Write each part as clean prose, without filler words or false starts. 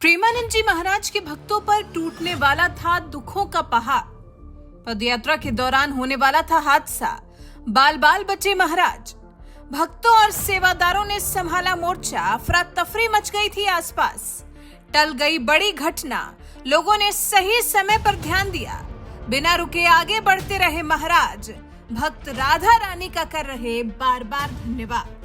प्रेमानंद जी महाराज के भक्तों पर टूटने वाला था दुखों का पहाड़। पदयात्रा के दौरान होने वाला था हादसा। बाल बाल बचे महाराज। भक्तों और सेवादारों ने संभाला मोर्चा। अफरा तफरी मच गई थी आसपास। टल गई बड़ी घटना। लोगों ने सही समय पर ध्यान दिया। बिना रुके आगे बढ़ते रहे महाराज। भक्त राधा रानी का कर रहे बार बार धन्यवाद।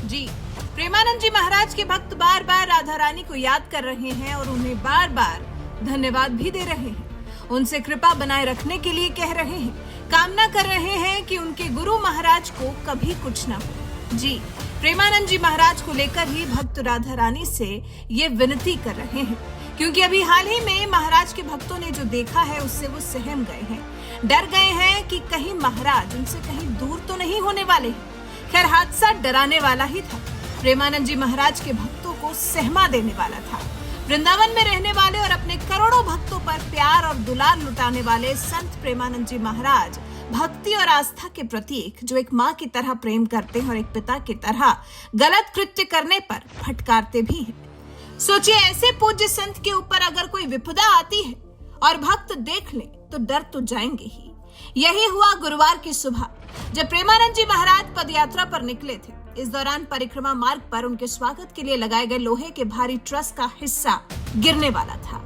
जी, प्रेमानंद जी महाराज के भक्त बार बार राधा रानी को याद कर रहे हैं और उन्हें बार बार धन्यवाद भी दे रहे हैं। उनसे कृपा बनाए रखने के लिए कह रहे हैं, कामना कर रहे हैं कि उनके गुरु महाराज को कभी कुछ न हो। जी, प्रेमानंद जी महाराज को लेकर ही भक्त राधा रानी से ये विनती कर रहे हैं, क्योंकि अभी हाल ही में महाराज के भक्तों ने जो देखा है उससे वो सहम गए हैं, डर गए हैं कि कहीं महाराज उनसे कहीं दूर तो नहीं होने वाले हैं। खैर, हादसा डराने वाला ही था। प्रेमानंद जी महाराज के भक्तों को सहमा देने वाला था। वृंदावन में रहने वाले और अपने करोड़ों भक्तों पर प्यार और दुलार लुटाने वाले संत प्रेमानंद जी महाराज भक्ति और आस्था के प्रतीक, जो एक माँ की तरह प्रेम करते हैं और एक पिता की तरह गलत कृत्य करने पर फटकारते भी हैं। सोचिए, ऐसे पूज्य संत के ऊपर अगर कोई विपदा आती है और भक्त देख ले तो डर तो जाएंगे ही। यही हुआ गुरुवार की सुबह, जब प्रेमानंद जी महाराज पदयात्रा पर निकले थे। इस दौरान परिक्रमा मार्ग पर उनके स्वागत के लिए लगाए गए लोहे के भारी ट्रस का हिस्सा गिरने वाला था।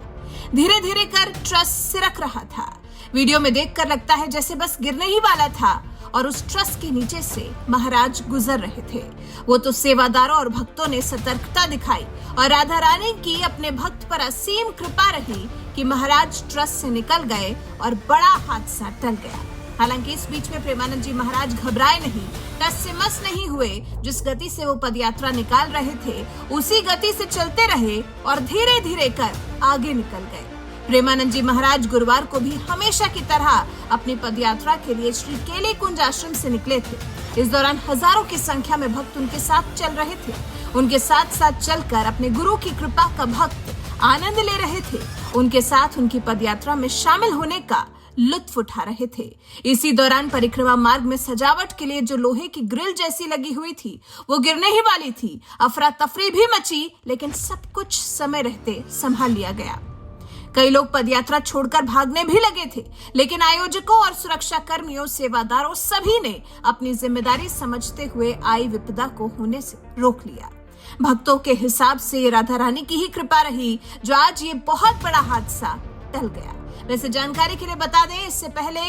धीरे धीरे कर ट्रस सिरक रहा था। वीडियो में देखकर लगता है जैसे बस गिरने ही वाला था और उस ट्रस के नीचे से महाराज गुजर रहे थे। वो तो सेवादारों और भक्तों ने सतर्कता दिखाई और राधा रानी की अपने भक्त पर असीम कृपा रही कि महाराज ट्रस से निकल गए और बड़ा हादसा टल गया। हालांकि इस बीच में प्रेमानंद जी महाराज घबराए नहीं, टस से मस नहीं हुए। जिस गति से वो पदयात्रा निकाल रहे थे उसी गति से चलते रहे और धीरे धीरे कर आगे निकल गए। प्रेमानंद जी महाराज गुरुवार को भी हमेशा की तरह अपनी पदयात्रा के लिए श्री केले कुंज आश्रम से निकले थे। इस दौरान हजारों की संख्या में भक्त उनके साथ चल रहे थे। उनके साथ साथ चलकर अपने गुरु की कृपा का भक्त आनंद ले रहे थे। उनके साथ उनकी पदयात्रा में शामिल होने का लुत्फ उठा रहे थे। इसी दौरान परिक्रमा मार्ग में सजावट के लिए जो लोहे की ग्रिल जैसी लगी हुई थी वो गिरने ही वाली थी। अफरा तफरी भी मची, लेकिन सब कुछ समय रहते संभाल लिया गया। कई लोग पदयात्रा छोड़कर भागने भी लगे थे, लेकिन आयोजकों और सुरक्षा कर्मियों, सेवादारों सभी ने अपनी जिम्मेदारी समझते हुए आई विपदा को होने से रोक लिया। भक्तों के हिसाब से राधा रानी की ही कृपा रही जो आज ये बहुत बड़ा हादसा टल गया। वैसे जानकारी के लिए बता दें, इससे पहले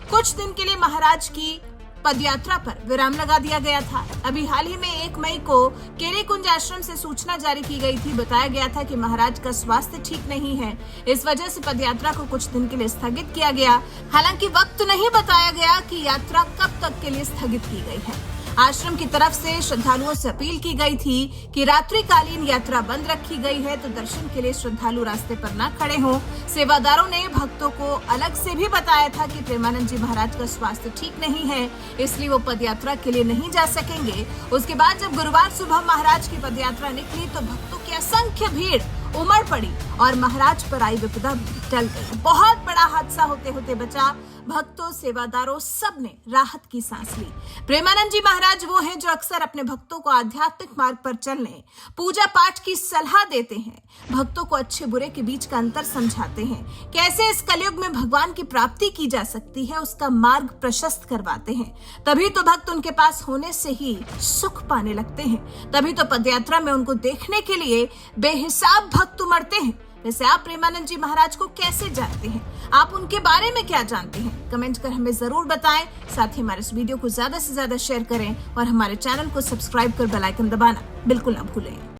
कुछ दिन के लिए महाराज की पदयात्रा पर विराम लगा दिया गया था। अभी हाल ही में 1 मई को केले कुंज आश्रम से सूचना जारी की गई थी। बताया गया था कि महाराज का स्वास्थ्य ठीक नहीं है, इस वजह से पदयात्रा को कुछ दिन के लिए स्थगित किया गया। हालांकि वक्त नहीं बताया गया कि यात्रा कब तक के लिए स्थगित की गई है। आश्रम की तरफ से श्रद्धालुओं से अपील की गई थी कि रात्रिकालीन यात्रा बंद रखी गई है, तो दर्शन के लिए श्रद्धालु रास्ते पर न खड़े हों। सेवादारों ने भक्तों को अलग से भी बताया था कि प्रेमानंद जी महाराज का स्वास्थ्य ठीक नहीं है, इसलिए वो पदयात्रा के लिए नहीं जा सकेंगे। उसके बाद जब गुरुवार सुबह महाराज की पदयात्रा निकली तो भक्तों की असंख्य भीड़ उमड़ पड़ी और महाराज पर आई विपदा टल गई। बहुत बड़ा हादसा होते होते बचा। भक्तों, सेवादारों सब ने राहत की सांस ली। प्रेमानंद जी महाराज वो हैं जो अक्सर अपने भक्तों को आध्यात्मिक मार्ग पर चलने, पूजा पाठ की सलाह देते हैं, भक्तों को अच्छे बुरे के बीच का अंतर समझाते हैं, कैसे इस कलयुग में भगवान की प्राप्ति की जा सकती है, उसका मार्ग प्रशस्त करवाते हैं। तभी तो भक्त उनके पास होने से ही सुख पाने लगते हैं। तभी तो पदयात्रा में उनको देखने के लिए बेहिसाब भक्त उमड़ते हैं। वैसे आप प्रेमानंद जी महाराज को कैसे जानते हैं? आप उनके बारे में क्या जानते हैं? कमेंट कर हमें जरूर बताएं। साथ ही हमारे इस वीडियो को ज्यादा से ज्यादा शेयर करें और हमारे चैनल को सब्सक्राइब कर बेल आइकन दबाना बिल्कुल ना भूलें।